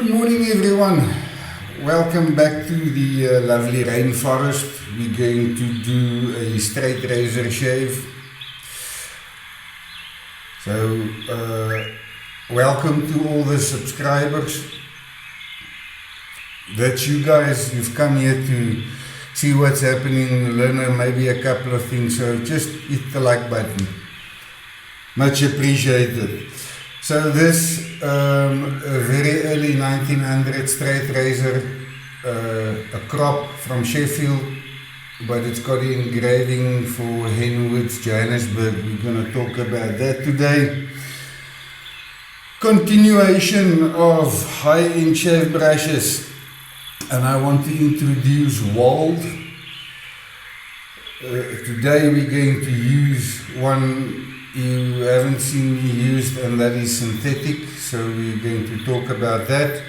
Good morning everyone. Welcome back to the lovely rainforest. We're going to do a straight razor shave. So welcome to all the subscribers. That's you guys. You've come here to see what's happening, learn maybe a couple of things. So just hit the like button. Much appreciated. So this very early 1900 straight razor, a Kropp from Sheffield, but it's got the engraving for Hennwoods, Johannesburg. We're going to talk about that today. Continuation of high-end shave brushes, and I want to introduce Wald. Today we're going to use one you haven't seen me used, and that is synthetic, so we're going to talk about that.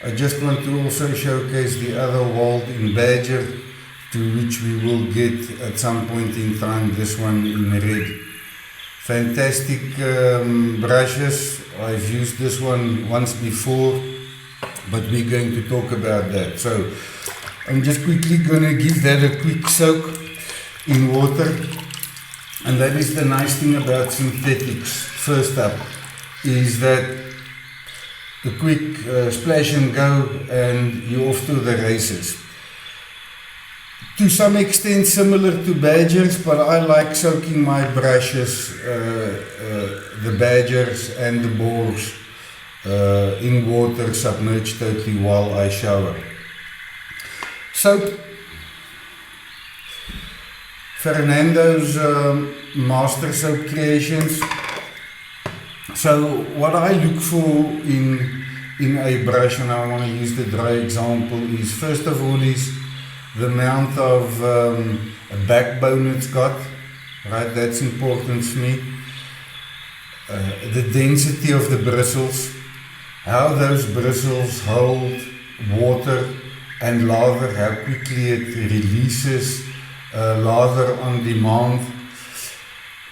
I just want to also showcase the other Wald in Badger, to which we will get at some point in time this one in red. Fantastic brushes. I've used this one once before, but we're going to talk about that. So I'm just quickly going to give that a quick soak in water. And that is the nice thing about synthetics. First up is that a quick splash and go, and you're off to the races. To some extent similar to Badgers, but I like soaking my brushes, the Badgers and the Boars, in water, submerged totally while I shower. Soap. Fernando's master soap creations. So what I look for in a brush, and I want to use the dry example, is first of all is the amount of a backbone it's got, right? That's important for me. The density of the bristles, how those bristles hold water and lather, how quickly it releases lather on demand,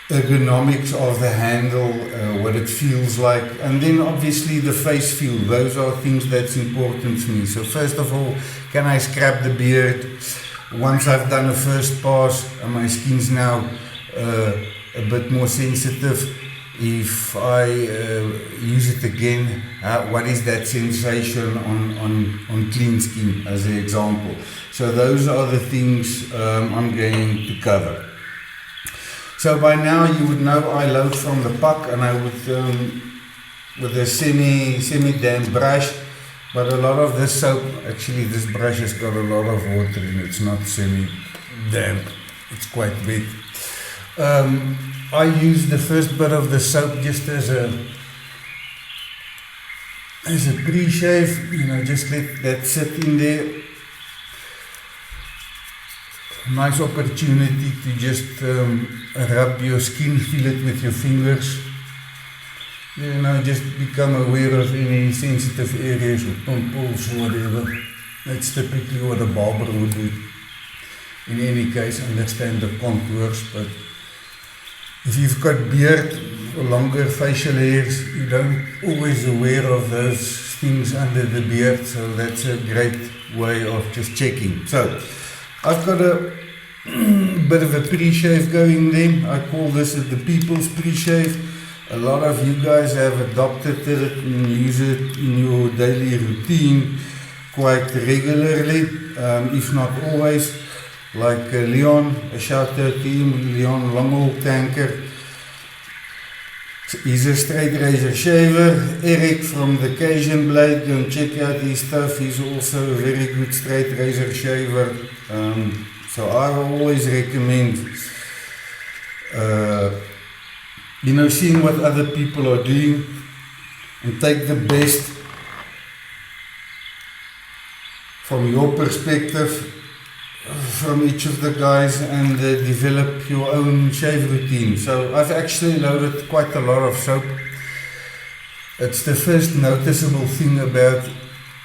ergonomics of the handle, what it feels like, and then obviously the face feel. Those are things that's important to me. So first of all, can I scrub the beard? Once I've done a first pass and my skin's now a bit more sensitive, if I use it again, what is that sensation on clean skin, as an example? So those are the things I'm going to cover. So by now you would know I load from the puck, and I would with a semi-damp brush, but a lot of this soap, actually this brush has got a lot of water in it. It's not semi-damp, it's quite wet. I use the first bit of the soap just as a pre-shave, just let that sit in there. Nice opportunity to just rub your skin, feel it with your fingers. Just become aware of any sensitive areas or pimples or whatever. That's typically what a barber would do. In any case, understand the contours, but if you've got beard or longer facial hairs, you don't always aware of those things under the beard, so that's a great way of just checking. So I've got a bit of a pre-shave going there. I call this the people's pre-shave. A lot of you guys have adopted it and use it in your daily routine quite regularly, if not always. Like Leon, a shout out to him, Leon Longhaul Tanker. He's a straight razor shaver. Eric from the Cajun Blade, go and check out his stuff. He's also a very good straight razor shaver. So I always recommend seeing what other people are doing and take the best from your perspective from each of the guys and develop your own shave routine. So I've actually loaded quite a lot of soap. It's the first noticeable thing about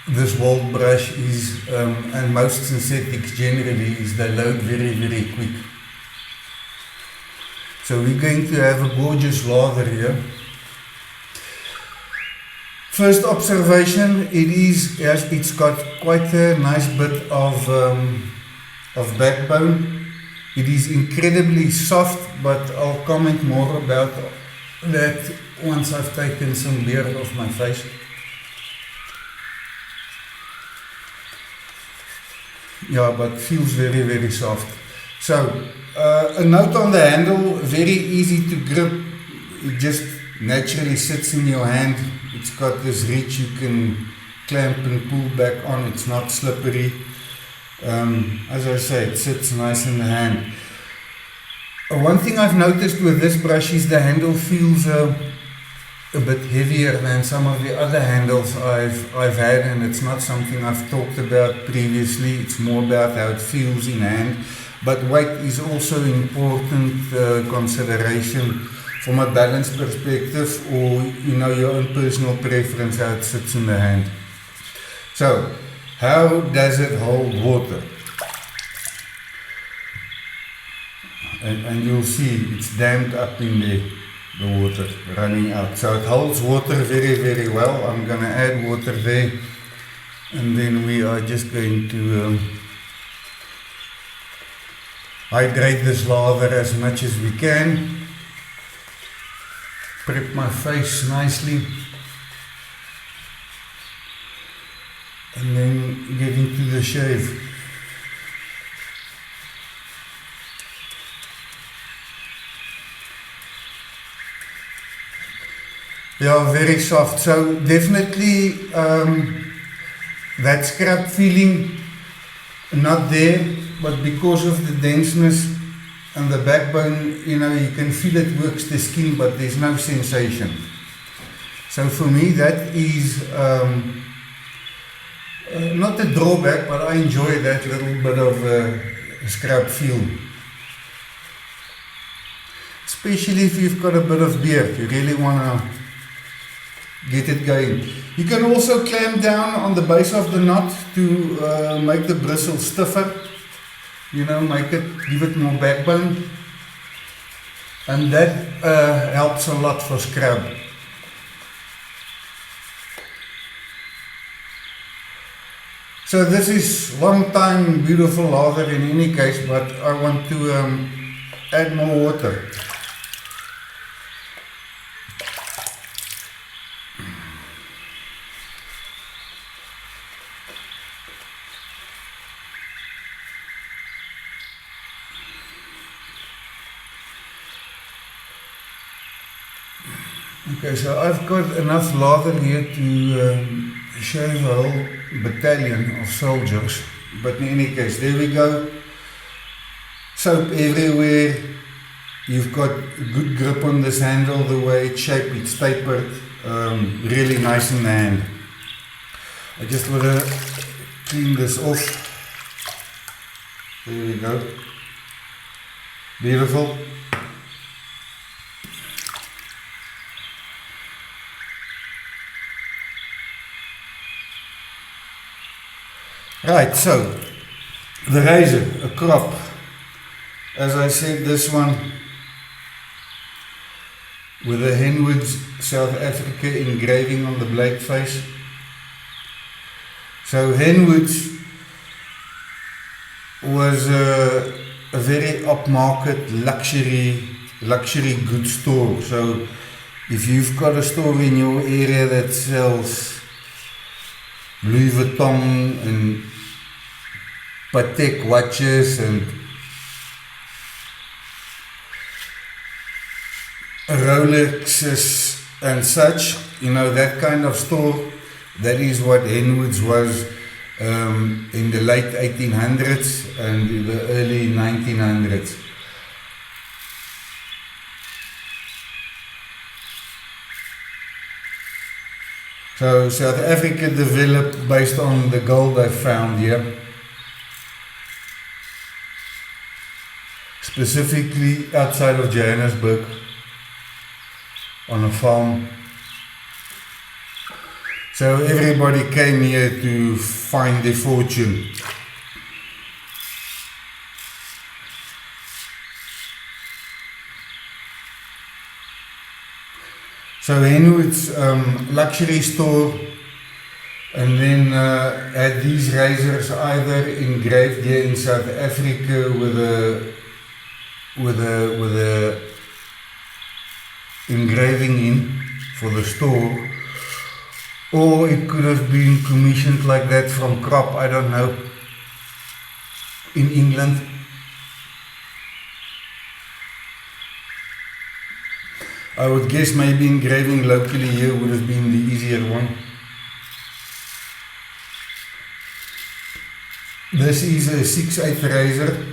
this Wald brush is, and most synthetics generally, is they load very, very quick. So we're going to have a gorgeous lather here. First observation, it's got quite a nice bit of backbone. It is incredibly soft, but I'll comment more about that once I've taken some beard off my face. Yeah, but feels very, very soft. So, a note on the handle, very easy to grip. It just naturally sits in your hand. It's got this reach you can clamp and pull back on. It's not slippery. As I say, it sits nice in the hand. One thing I've noticed with this brush is the handle feels a bit heavier than some of the other handles I've had, and it's not something I've talked about previously. It's more about how it feels in hand, but weight is also an important consideration from a balance perspective, or your own personal preference how it sits in the hand. So, how does it hold water? And you'll see it's dammed up in there, the water running out. So it holds water very, very well. I'm going to add water there, and then we are just going to hydrate this lather as much as we can. Prep my face nicely, and then get into the shave. Yeah, very soft. So definitely that scrap feeling not there, but because of the denseness and the backbone, you can feel it works the skin, but there's no sensation. So for me, that is not a drawback, but I enjoy that little bit of scrap feel. Especially if you've got a bit of beard, you really want to get it going. You can also clamp down on the base of the knot to make the bristle stiffer. Make it, give it more backbone, and that helps a lot for scrub. So this is long time beautiful lather in any case, but I want to add more water. Okay, so I've got enough lather here to shave a whole battalion of soldiers, but in any case, there we go. Soap everywhere. You've got good grip on this handle, the way it's shaped, it's tapered, really nice in the hand. I just want to clean this off. There we go. Beautiful. Right, so the razor, a Kropp. As I said, this one with a Hennwoods South Africa engraving on the blade face. So Hennwoods was a very upmarket luxury goods store. So if you've got a store in your area that sells Louis Vuitton and Patek watches and Rolexes and such, that kind of store, that is what Hennwoods was in the late 1800s and the early 1900s. So South Africa developed based on the gold they found here. Specifically outside of Johannesburg, on a farm. So everybody came here to find their fortune. So Hennwoods luxury store, and then had these razors either engraved here in South Africa with a engraving in for the store, or it could have been commissioned like that from Kropp, I don't know, in England. I would guess maybe engraving locally here would have been the easier one. This is a 6/8 razor.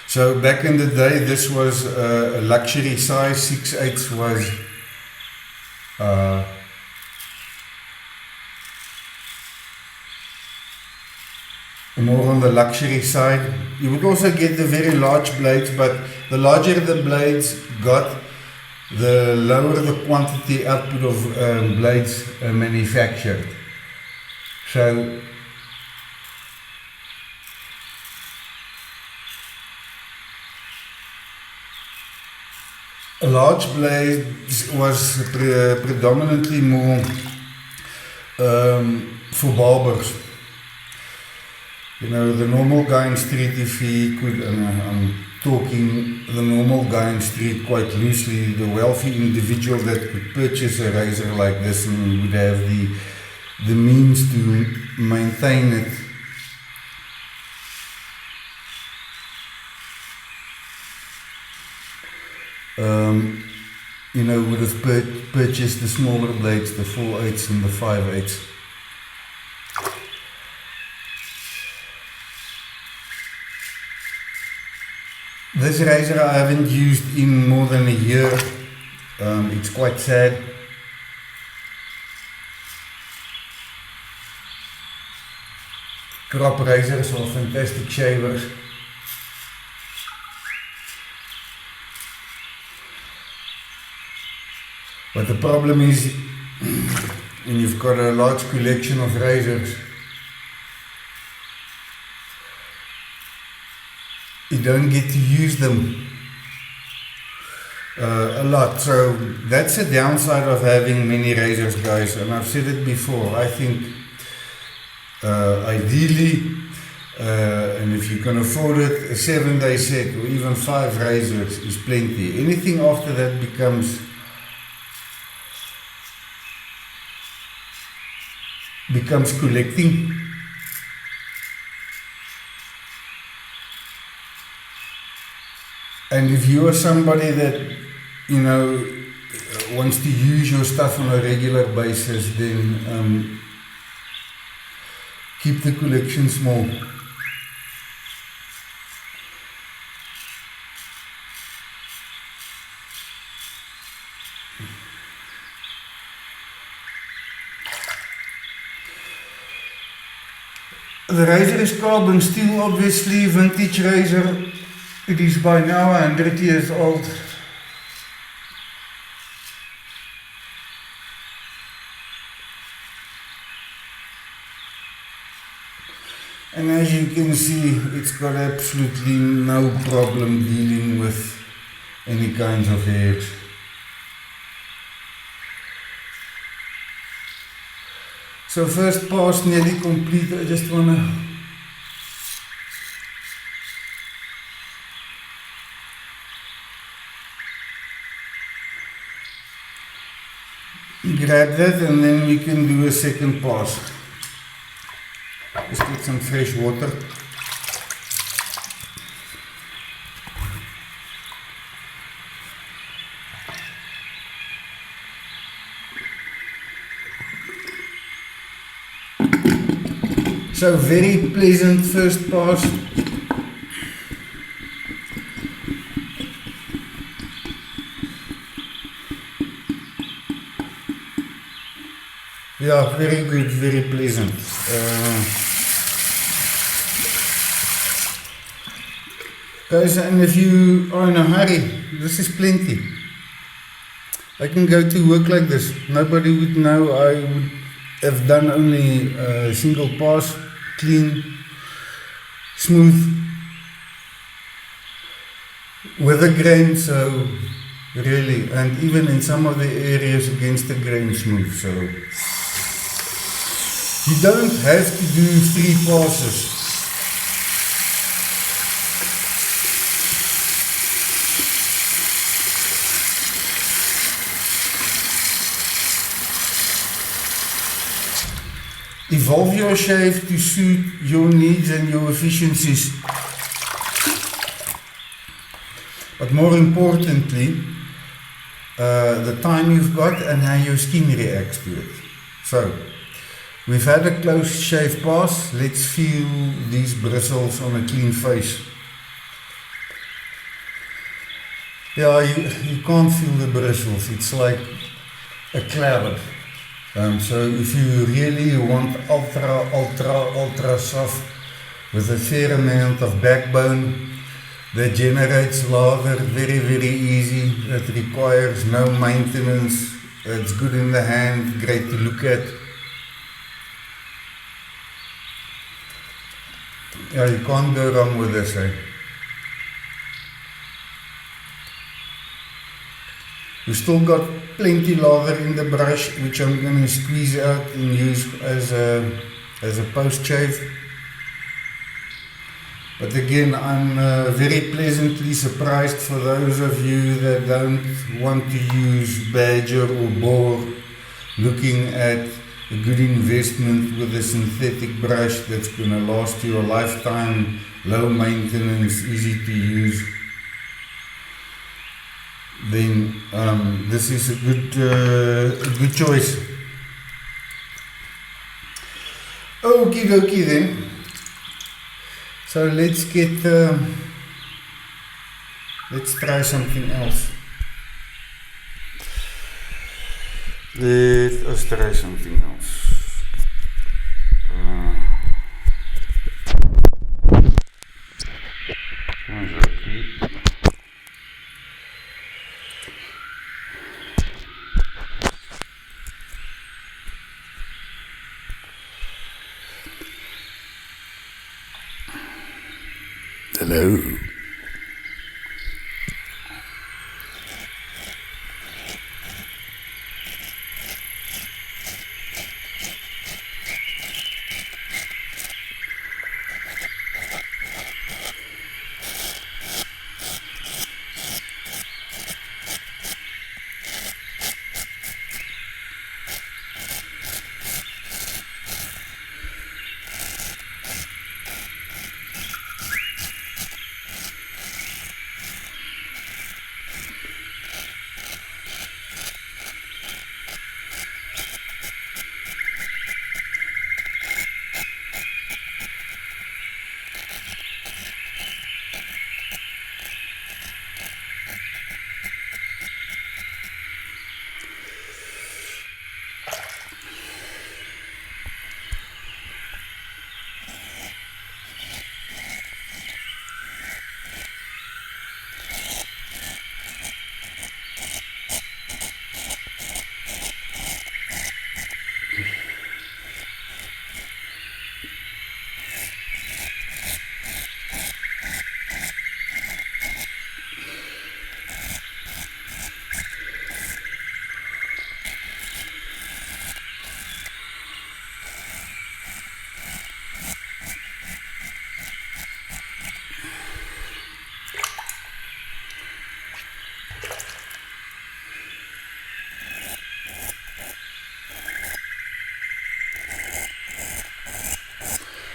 So back in the day, this was a luxury size. 6/8 was more on the luxury side. You would also get the very large blades, but the larger the blades got, the lower the quantity output of blades manufactured. So a large blade was predominantly more for barbers. You know, the normal guy in street, if he could, and I'm talking the normal guy in street quite loosely, the wealthy individual that could purchase a razor like this and would have the means to maintain it. You know, would have purchased the smaller blades, the 4/8 and the 5/8. This razor I haven't used in more than a year. It's quite sad. Kropp razors are fantastic shavers. But the problem is, when you've got a large collection of razors, you don't get to use them a lot. So that's a downside of having many razors, guys. And I've said it before, I think ideally, and if you can afford it, a 7-day set or even 5 razors is plenty. Anything after that becomes collecting. And if you are somebody that, you know, wants to use your stuff on a regular basis, then keep the collection small. The razor is carbon steel, obviously, vintage razor. It is by now 100 years old. And as you can see, it's got absolutely no problem dealing with any kinds of hairs. So first pass nearly complete. I just want to grab that, and then we can do a second pass. Just get some fresh water. So very pleasant first pass. Yeah, very good, very pleasant. Guys, and if you are in a hurry, this is plenty. I can go to work like this. Nobody would know. I would have done only a single pass, clean, smooth, with a grain, so really, and even in some of the areas against the grain smooth. So you don't have to do 3 passes. Evolve your shave to suit your needs and your efficiencies. But more importantly, the time you've got and how your skin reacts to it. So, we've had a close shave pass. Let's feel these bristles on a clean face. Yeah, you can't feel the bristles. It's like a cloud. So if you really want ultra soft with a fair amount of backbone that generates lather very easy, that requires no maintenance, it's good in the hand, great to look at. Yeah, you can't go wrong with this, eh? We've still got plenty lather in the brush, which I'm going to squeeze out and use as a post shave. But again, I'm very pleasantly surprised for those of you that don't want to use badger or boar, looking at a good investment with a synthetic brush that's going to last you a lifetime, low maintenance, easy to use. Then this is a good choice. Okie dokie then. So let's try something else. Let us try something else. Hello.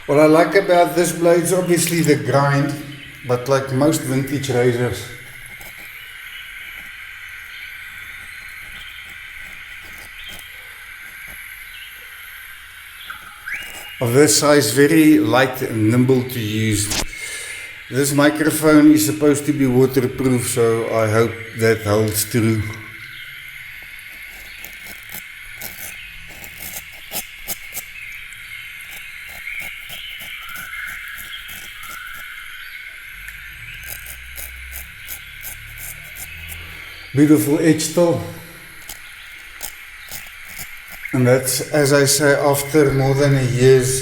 What I like about this blade is obviously the grind, but like most vintage razors, of this size, very light and nimble to use. This microphone is supposed to be waterproof, so I hope that holds true. Beautiful edge tool, and that's, as I say, after more than a year's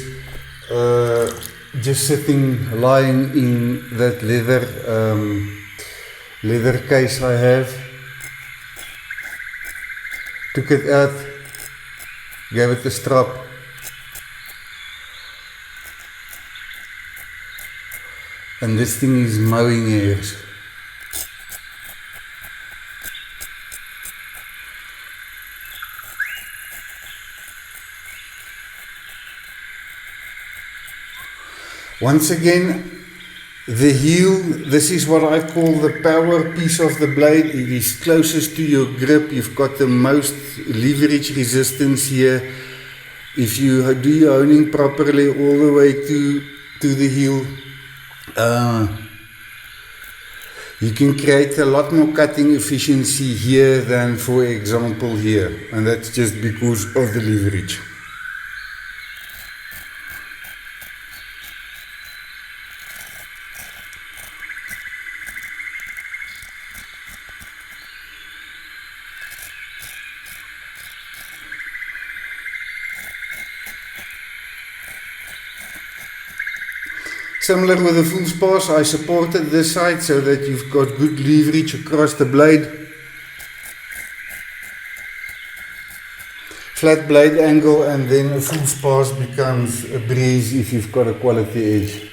just sitting, lying in that leather case I have. took it out, gave it a strap. And this thing is mowing hairs. Once again, the heel, this is what I call the power piece of the blade. It is closest to your grip. You've got the most leverage resistance here. If you do your honing properly all the way to the heel, you can create a lot more cutting efficiency here than, for example, here. And that's just because of the leverage. Similar with the full spars, I supported this side so that you've got good leverage across the blade. Flat blade angle, and then a full spars becomes a breeze if you've got a quality edge.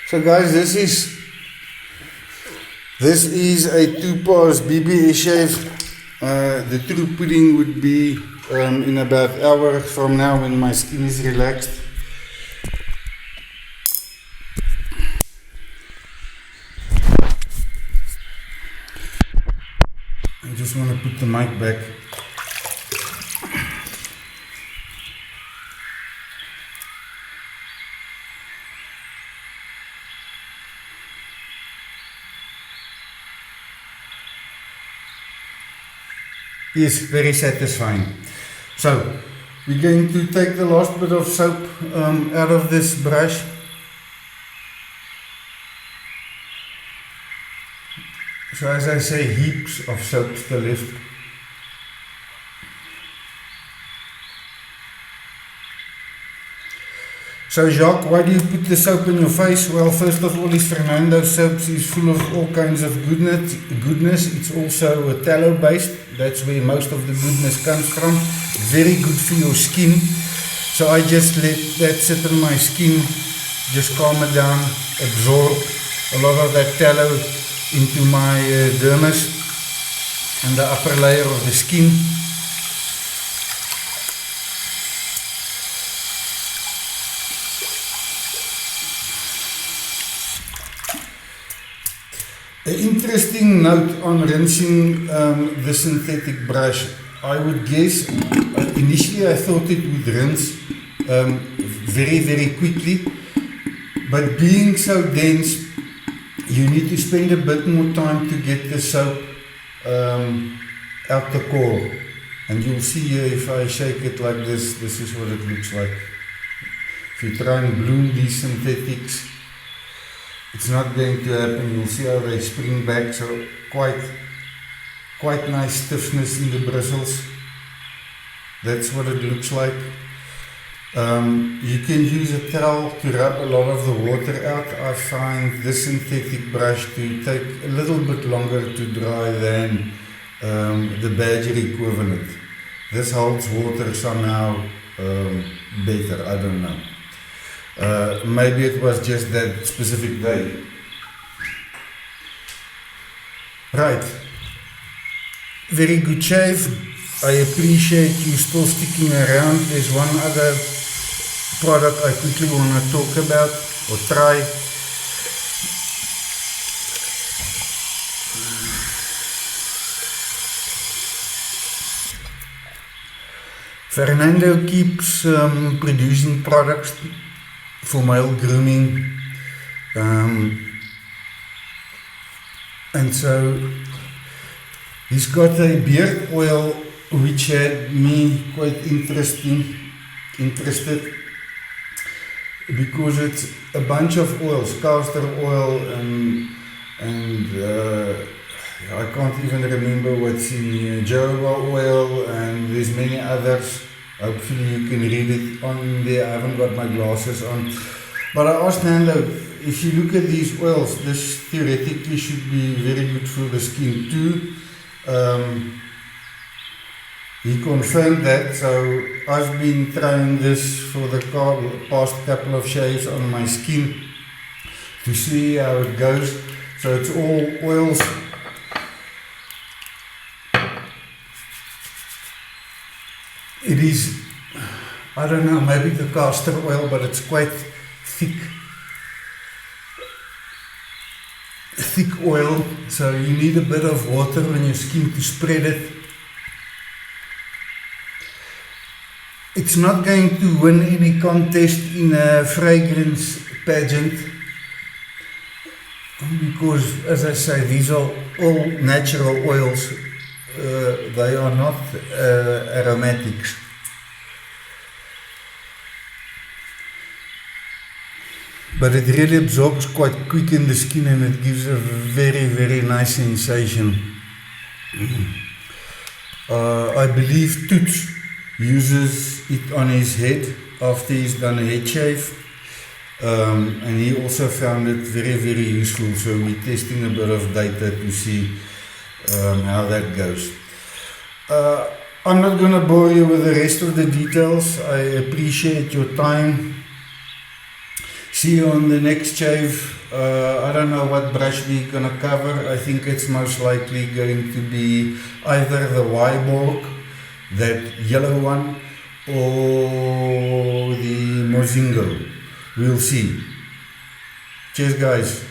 So guys, this is a 2-pass BBS shave. The true pudding would be in about an hour from now when my skin is relaxed. I just want to put the mic back. Yes, very satisfying. So, we're going to take the last bit of soap out of this brush. So as I say, heaps of soap still left. So Jacques, why do you put the soap in your face? Well, first of all, is Fernando soaps is full of all kinds of goodness. It's also a tallow based. That's where most of the goodness comes from. Very good for your skin. So I just let that sit on my skin, just calm it down, absorb a lot of that tallow into my dermis and the upper layer of the skin. An interesting note on rinsing the synthetic brush. I would guess, initially I thought it would rinse very, very quickly, but being so dense, you need to spend a bit more time to get the soap out the core. And you'll see here, if I shake it like this, this is what it looks like. If you try and bloom these synthetics, it's not going to happen. You'll see how they spring back, so quite nice stiffness in the bristles. That's what it looks like. You can use a towel to rub a lot of the water out. I find this synthetic brush to take a little bit longer to dry than the Badger equivalent. This holds water somehow better, I don't know. Maybe it was just that specific day. Right. Very good shave. I appreciate you still sticking around. There's one other product I quickly want to talk about or try. Fernando keeps producing products for male grooming, and so he's got a beard oil which had me quite interested because it's a bunch of oils, castor oil and I can't even remember what's in here, jojoba oil, and there's many others. Hopefully you can read it on there. I haven't got my glasses on. But I asked Nando, if you look at these oils, this theoretically should be very good for the skin too. He confirmed that, so I've been trying this for the past couple of shaves on my skin to see how it goes. So it's all oils. It is, I don't know, maybe the castor oil, but it's quite thick oil, so you need a bit of water on your skin to spread it. It's not going to win any contest in a fragrance pageant because, as I say, these are all natural oils. They are not aromatics. But it really absorbs quite quick in the skin and it gives a very, very nice sensation. I believe Toots uses it on his head after he's done a head shave. And he also found it very, very useful. So we're testing a bit of data to see how that goes. I'm not going to bore you with the rest of the details. I appreciate your time. See you on the next shave. I don't know what brush we're going to cover. I think it's most likely going to be either the Wyborg, that yellow one, or the Mozingo. We'll see. Cheers guys.